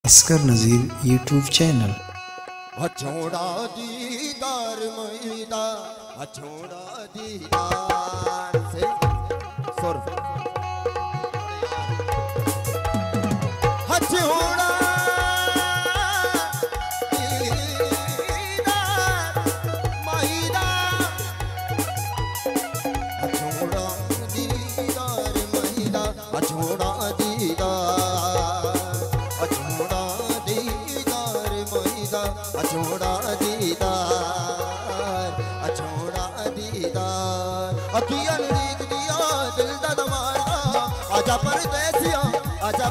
असगर नज़ीर YouTube channel. छोड़ा दीदार मैदा छोड़ा दीदार से सुर छोड़ा छोड़ा दीदार छोड़ा दीदार मैदा छोड़ा दीदार छोड़ा दीदार अखियां रीत दिया दिल दा दमारा आजा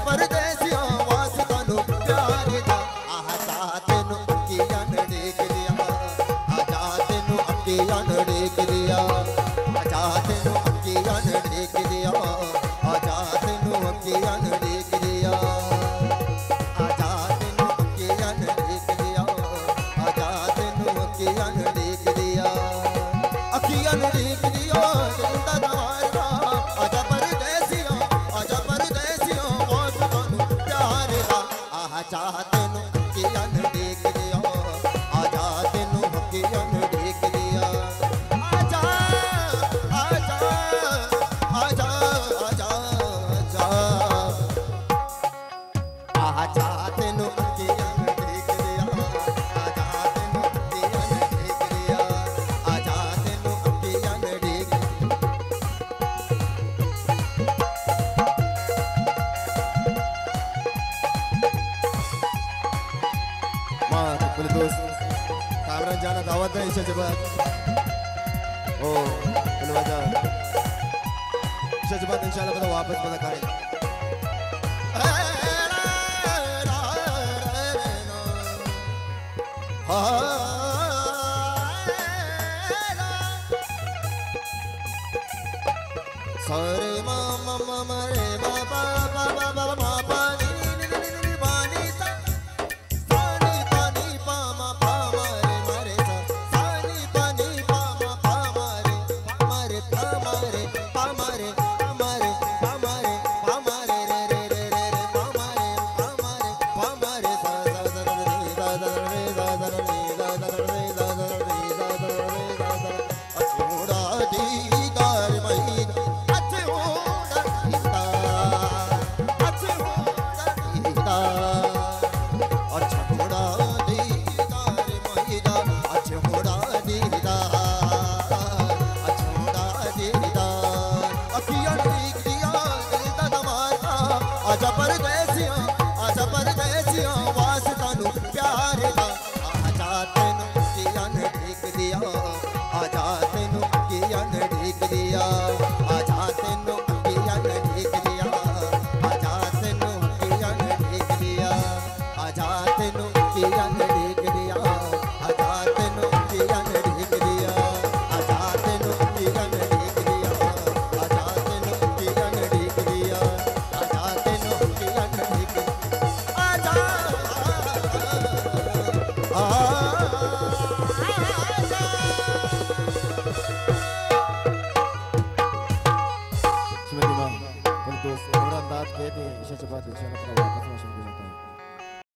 परदेसिया वास्ता नु प्यार दा आजा तेनु अखियां रीत दिया आजा तेनु अखियां रीत दिया आजा तेनु अखियां रीत दिया आजा तेनु अखियां रीत दिया आजा तेनु अखियां रीत दिया आजा तेनु अखियां रीत दिया जिंदा दवारा आजा परदेसिया वास्ता नु प्यार दा आजा तेनु अखियां रीत दिया आजा तेनु अखियां रीत दिया आजा आजा आजा आजा आजा तेनु अखियां रीत दिया आजा तेनु अखियां रीत दिया आजा तेनु अखियां रीत मां बोले दोस्त कामरान जाना दावत है ईशा जबात ओ बोलवाजा ईशा जबात इंशाल्लाह पता वापस पता खाए Ah